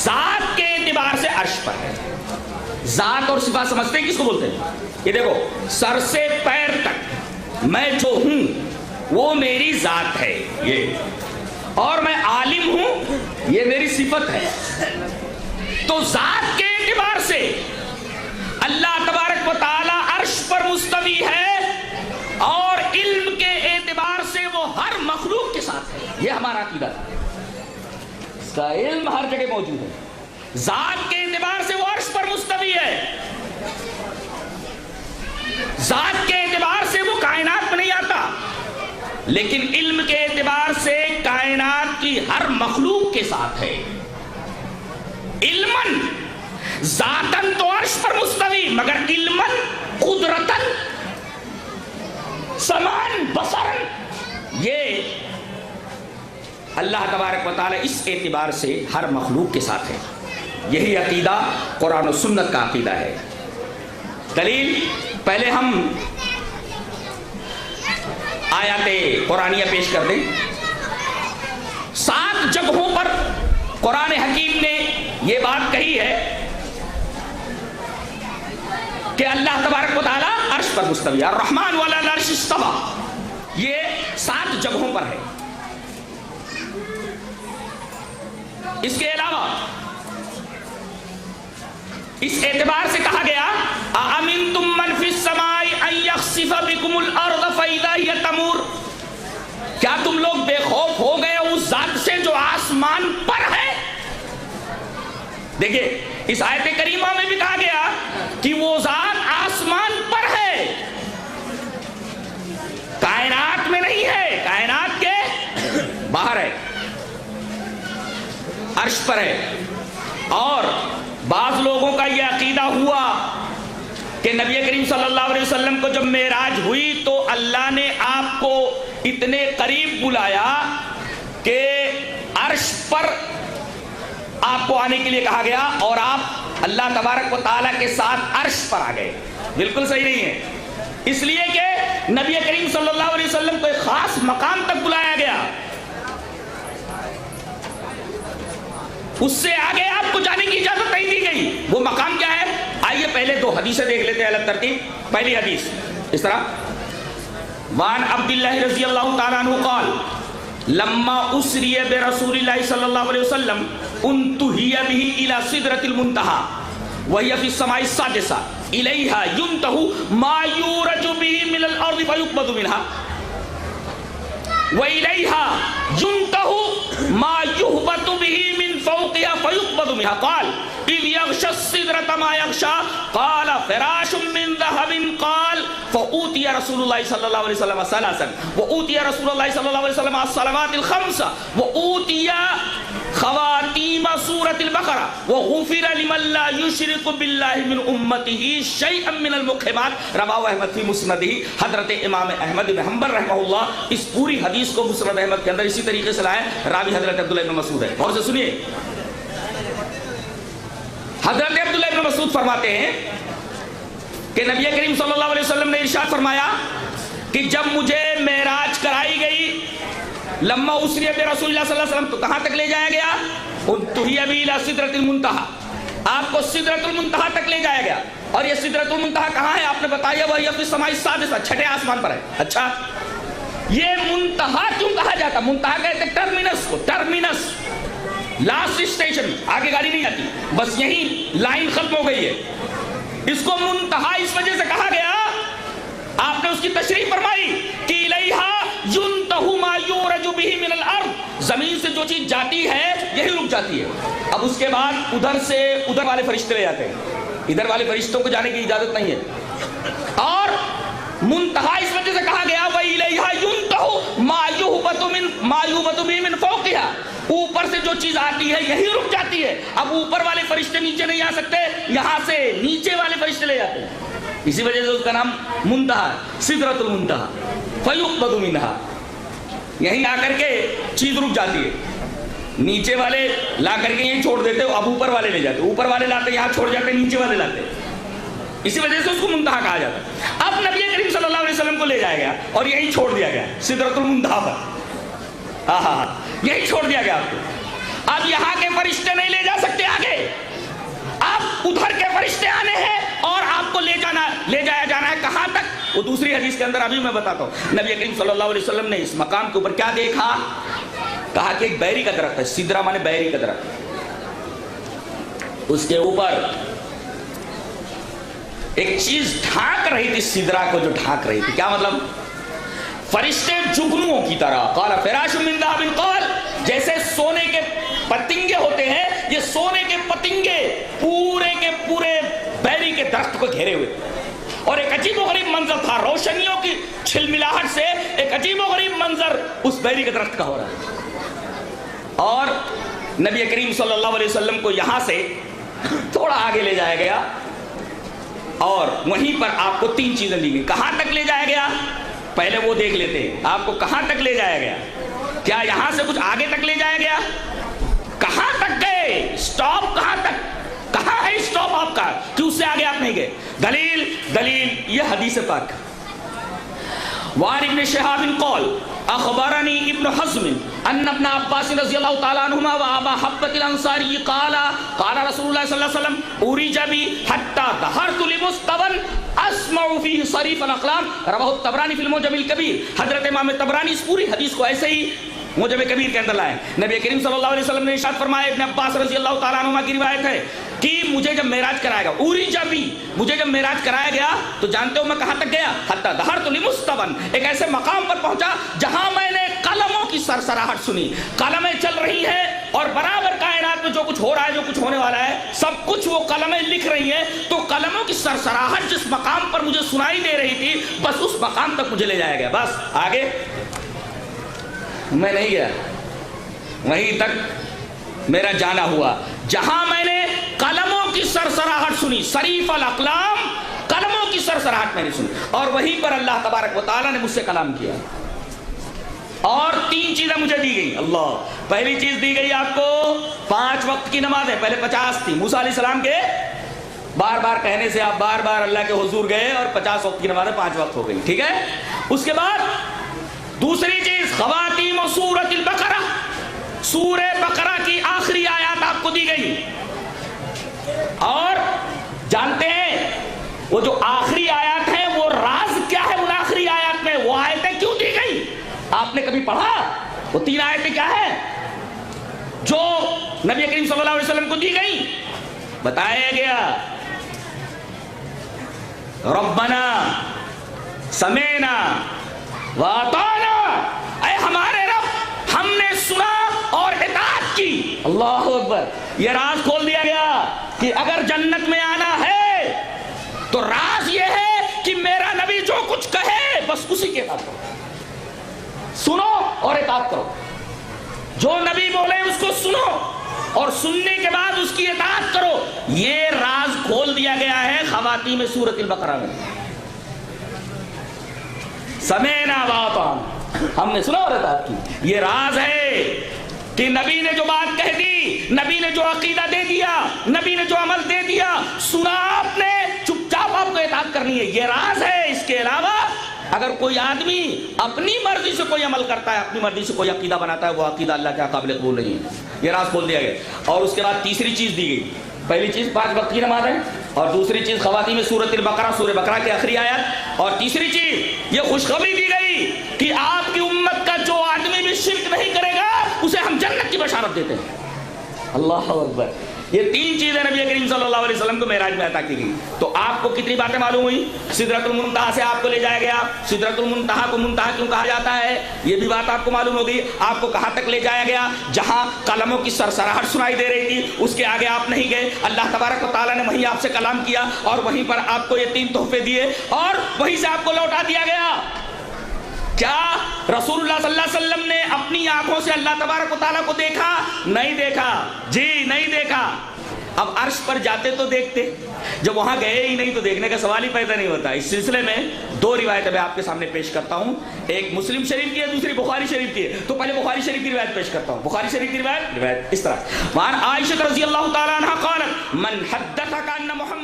ذات کے اعتبار سے عرش پر ہے. ذات اور صفات سمجھتے ہیں کس کو بولتے ہیں؟ یہ دیکھو، سر سے پیر تک میں جو ہوں وہ میری ذات ہے یہ، اور میں عالم ہوں یہ میری صفت ہے. تو ذات کے اعتبار سے اللہ تبارک و تعالی عرش پر مستوی ہے، اور علم کے اعتبار سے وہ ہر مخلوق کے ساتھ ہے. یہ ہمارا عقیدہ ہے، اس کا علم ہر جگہ موجود ہے. ذات کے اعتبار سے وہ عرش پر مستوی ہے، ذات کے اعتبار سے وہ کائنات میں نہیں آتا، لیکن علم کے اعتبار سے کائنات کی ہر مخلوق کے ساتھ ہے. علماً ذاتاً تو عرش پر مستوی، مگر علماً قدرتاً سمعاً بصراً یہ اللہ تبارک و تعالی اس اعتبار سے ہر مخلوق کے ساتھ ہے. یہی عقیدہ قرآن و سنت کا عقیدہ ہے. دلیل پہلے ہم آیات قرآنیہ پیش کر دیں. 7 جگہوں پر قرآن حکیم نے یہ بات کہی ہے کہ اللہ تبارک و تعالی عرش پر مستوی ہے. الرحمن علی العرش استوی، یہ 7 جگہوں پر ہے. اس کے علاوہ اس اعتبار سے کہا گیا اَأَمِنْتُم مَّن فِي السَّمَاءِ أَن يَخْسِفَ بِكُمُ الْأَرْضَ فَإِذَا هِيَ تَمُورُ، کیا تم لوگ بے خوف ہو گئے اس ذات سے جو آسمان پر ہے؟ دیکھیں اس آیت کریمہ میں بھی کہا گیا کہ وہ ذات آسمان پر ہے، کائنات میں نہیں ہے، کائنات کے باہر ہے، عرش پر ہے. اور بعض لوگوں کا یہ عقیدہ ہوا کہ نبی کریم صلی اللہ علیہ وسلم کو جب معراج ہوئی تو اللہ نے آپ کو اتنے قریب بلایا کہ عرش پر آپ کو آنے کے لیے کہا گیا اور آپ اللہ تبارک و تعالیٰ کے ساتھ عرش پر آ گئے. بالکل صحیح نہیں ہے، اس لیے کہ نبی کریم صلی اللہ علیہ وسلم کو ایک خاص مقام تک بلایا گیا، اس سے آگے آپ کو جانے کی اجازت نہیں دی گئی. وہ مقام کیا ہے؟ آئیے پہلے 2 حدیثیں دیکھ لیتے ہیں الگ ترتیب. پہلی حدیث اس طرح، وان عبداللہ رضی اللہ تعالیٰ عنہ قال لما اسری برسول اللہ صلی اللہ علیہ وسلم انتہی بہ الى سدرۃ المنتہى وہی فی السماء السادسہ الیہا ینتہی ما یورج بہ من الارض فیقبض منہا وإليها ينتهى ما يهبط به من فوقها فيقبض منها. قال إذ يغشى السدرة ما يغشى قال فراش من ذهب قال فأوتي رسول الله صلى الله عليه وسلم ثلاثا وأوتي رسول الله صلى الله عليه وسلم الصلوات الخمس وأوتي خواتيم سورة البقرة وغفر لمن لا يشرك بالله من أمته شيئا من المقحمات. رواه احمد في مسنده. حضرت امام احمد بن حنبل رحمہ اللہ اس پوری حدیث کو مسند احمد کے اندر اسی طریقے سے لائے. راوی حضرت عبداللہ بن مسعود ہے. اور سے سنیے، حضرت عبداللہ بن مسعود فرماتے ہیں کہ نبی کریم صلی اللہ علیہ وسلم نے ارشاد فرمایا کہ جب مجھے معراج کرائی گئی، لما اسری برسول اللہ صلی اللہ علیہ وسلم، تو کہاں تک لے جایا گیا؟ انتہی بہ الی سدرۃ المنتہی، آپ کو سدرۃ المنتہی تک لے جایا گیا. اور یہ سدرۃ المنتہی کہاں ہے؟ آپ نے بتایا وہی فی السماء السادسہ، 6ٹھے آسمان پر ہے. اچھا یہ منتہی کیوں کہا جاتا؟ منتہی کہتے ہیں ٹرمینس کو، ٹرمینس لاسٹ اسٹیشن، آگے گاڑی نہیں آتی، بس یہی لائن ختم ہو گئی ہے. اس کو منتہی اس وجہ سے کہا گیا، آپ نے اس کی تشریح فرمائی کہ الیہا ینتہی ما یورج بہ من الارض، زمین سے جو چیز جاتی ہے یہی رک جاتی ہے. اب اس کے بعد ادھر سے ادھر والے فرشتے لے جاتے ہیں، ادھر والے فرشتوں کو جانے کی اجازت نہیں ہے. اور منتہی اس وجہ سے کہا گیا وَإِلَيْهَا يُنْتَهُ مَا يُهْبَطُ بِهِ مِنْ فَوْقِهَا، اوپر سے جو چیز آتی ہے یہی رک جاتی ہے. اب اوپر والے فرشتے نیچے نہیں آ سکتے، یہاں سے نیچے والے فرشتے لے جاتے ہیں. اسی وجہ سے اس کا نام منتہی، سدرۃ المنتہی، فَيُقْبَضُ مِنْهَا، یہیں آ کر کے چیز رک جاتی ہے. نیچے والے لا کر کے یہیں چھوڑ دیتے، اب اوپر والے لے جاتے، اوپر والے لاتے یہاں چھوڑ جاتے، نیچے والے لاتے. اسی وجہ سے اس کو منتہی کہا جاتا ہے. اب نبی کریم صلی اللہ علیہ وسلم کو لے جایا گیا اور یہیں چھوڑ دیا گیا سدرۃ المنتہی پر. یہی چھوڑ دیا گیا آپ کو. اب یہاں کے فرشتے نہیں لے جا سکتے آگے، اب ادھر کے فرشتے آنے ہیں اور آپ کو لے جایا جانا ہے کہاں تک؟ وہ دوسری حدیث کے اندر ابھی میں بتاتا ہوں۔ نبی کریم صلی اللہ علیہ وسلم نے اس مقام کے اوپر کیا دیکھا؟ کہا کہ ایک بیری کا درخت ہے، سدرا مانے بیری کا درخت، اس کے اوپر ایک چیز ڈھانک رہی تھی، سدرا کو جو ڈھانک رہی تھی۔ کیا مطلب؟ فرشتے جگنوں کی طرح، قال فراش من ذهب، قال جیسے سونے کے پتنگے ہوتے ہیں، یہ سونے کے پتنگے پورے کے پورے بیری کے درخت کو گھیرے ہوئے، اور ایک عجیب و غریب منظر تھا، روشنیوں کی چھلملاہٹ سے ایک عجیب و غریب منظر اس بیری کے درخت کا ہو رہا ہے۔ اور نبی کریم صلی اللہ علیہ وسلم کو یہاں سے تھوڑا آگے لے جایا گیا اور وہیں پر آپ کو تین چیزیں دی گئی۔ کہاں تک لے جایا گیا؟ پہلے وہ دیکھ لیتے ہیں آپ کو کہاں تک لے جایا گیا۔ کیا یہاں سے کچھ آگے تک لے جایا گیا؟ کہاں تک گئے؟ سٹاپ کہاں تک؟ کہاں ہے سٹاپ آپ کا کہ اس سے آگے آپ نہیں گئے؟ دلیل یہ حدیث پاک۔ وعن ابن شہاب قال اخبرنی ابن حزم ان ابن عباس رضی اللہ تعالی عنہما وابا حبۃ الانصاری قال رسول اللہ صلی اللہ علیہ وسلم اریج بی حتی ظہرت لمستوى اسمع فیہ صریف الاقلام، رواہ الطبرانی فی المعجم الکبیر۔ حضرت امام طبرانی اس پوری حدیث کو ایسے ہی معجم کبیر کے اندر لائے۔ نبی کریم صلی اللہ علیہ وسلم نے ارشاد فرمایا، ابن عباس رضی اللہ تعالیٰ عنہما کی روایت ہے کہ مجھے جب معراج کرایا گیا، اریج بی، مجھے جب معراج کرایا گیا تو جانتے ہو میں کہاں تک گیا؟ حتی ظہرت لمستوى، ایک ایسے مقام پر پہنچا جہاں میں نے قلموں کی سرسراہٹ سنی۔ قلمیں چل رہی ہیں اور برابر کائنات میں جو کچھ ہو رہا ہے، جو کچھ ہونے والا ہے، سب کچھ وہ قلمیں لکھ رہی ہیں۔ تو قلموں کی سرسراہٹ جس مقام پر مجھے سنائی دے رہی تھی، بس اس مقام تک مجھے لے جایا گیا، بس آگے میں نہیں گیا۔ وہیں تک میرا جانا ہوا جہاں میں نے قلموں کی سرسراہٹ سنی، صریف الاقلام، قلموں کی سرسراہٹ میں نے سنی، اور وہیں پر اللہ تبارک و تعالیٰ نے مجھ سے کلام کیا۔ اور تین چیزیں مجھے دی گئی، اللہ، پہلی چیز دی گئی آپ کو 5 وقت کی نماز ہے، پہلے 50 تھی، موسیٰ علیہ السلام کے بار بار کہنے سے آپ بار بار اللہ کے حضور گئے اور 50 وقت کی نماز 5 وقت ہو گئی، ٹھیک ہے۔ اس کے بعد دوسری چیز خواتیم و سورۃ البقرہ، سورہ بقرہ کی آخری آیات آپ کو دی گئی۔ اور جانتے ہیں وہ جو آخری آیات ہیں وہ راز کیا ہے؟ ان آخری آیات میں وہ آیتیں کیوں دی گئی؟ آپ نے کبھی پڑھا؟ وہ 3 آیتیں کیا ہیں جو نبی کریم صلی اللہ علیہ وسلم کو دی گئی؟ بتایا گیا ربنا سمینا واطعنا، اے ہمارے رب ہم نے سنا اور اطاعت کی۔ اللہ اکبر، یہ راز کھول دیا گیا کہ اگر جنت میں آنا ہے تو راز یہ ہے کہ میرا نبی جو کچھ کہے بس اسی کے اطاعت کرو، سنو اور اطاعت کرو، جو نبی بولے اس کو سنو اور سننے کے بعد اس کی اطاعت کرو۔ یہ راز کھول دیا گیا ہے خواتیم سورۃ البقرہ میں، سمینا واطعنا، ہم نے سنا اور اطاعت کی۔ یہ راز ہے کہ نبی نے جو بات کہہ دی، نبی نے جو عقیدہ دے دیا، نبی نے جو عمل دے دیا، سنا آپ نے، چپ چاپ آپ کو اطاعت کرنی ہے، یہ راز ہے۔ اس کے علاوہ اگر کوئی آدمی اپنی مرضی سے کوئی عمل کرتا ہے، اپنی مرضی سے کوئی عقیدہ بناتا ہے، وہ عقیدہ اللہ کے قابل قبول نہیں ہے۔ یہ راز کھول دیا گیا۔ اور اس کے بعد تیسری چیز دی گئی، پہلی چیز 5 وقت کی نماز ہے، اور دوسری چیز خواتیم سورۃ البقرہ، سورہ بقرہ کی آخری آیت، اور تیسری چیز یہ خوشخبری دی گئی کہ آپ کی امت کا جو آدمی بھی شرک نہیں کرے گا اسے ہم جنت کی بشارت دیتے ہیں۔ اللہ اکبر، یہ 3 چیزیں نبی کریم صلی اللہ علیہ وسلم کو معراج میں عطا کی گئی۔ تو آپ کو کتنی باتیں معلوم ہوئی؟ سدرۃ المنتہا سے آپ کو لے جایا گیا، سدرۃ المنتہا کو منتہا کیوں کہا جاتا ہے یہ بھی بات آپ کو معلوم ہوگی۔ آپ کو کہاں تک لے جایا گیا؟ جہاں قلموں کی سرسراہٹ سنائی دے رہی تھی، اس کے آگے آپ نہیں گئے، اللہ تبارک و تعالیٰ نے وہیں آپ سے کلام کیا اور وہیں پر آپ کو یہ 3 تحفے دیے اور وہیں سے آپ کو لوٹا دیا گیا۔ کیا رسول اللہ صلی اللہ علیہ وسلم نے اپنی آنکھوں سے اللہ تبارک و تعالیٰ کو دیکھا؟ نہیں دیکھا، جی نہیں دیکھا۔ اب عرش پر جاتے تو دیکھتے، جب وہاں گئے ہی نہیں تو دیکھنے کا سوال ہی پیدا نہیں ہوتا۔ اس سلسلے میں 2 روایتیں میں آپ کے سامنے پیش کرتا ہوں، ایک مسلم شریف کی ہے، دوسری بخاری شریف کی ہے۔ تو پہلے بخاری شریف کی روایت پیش کرتا ہوں۔ بخاری شریف کی روایت اس طرح، وعن عائشہ رضی اللہ تعالی عنہا قالت من حدثک ان محمد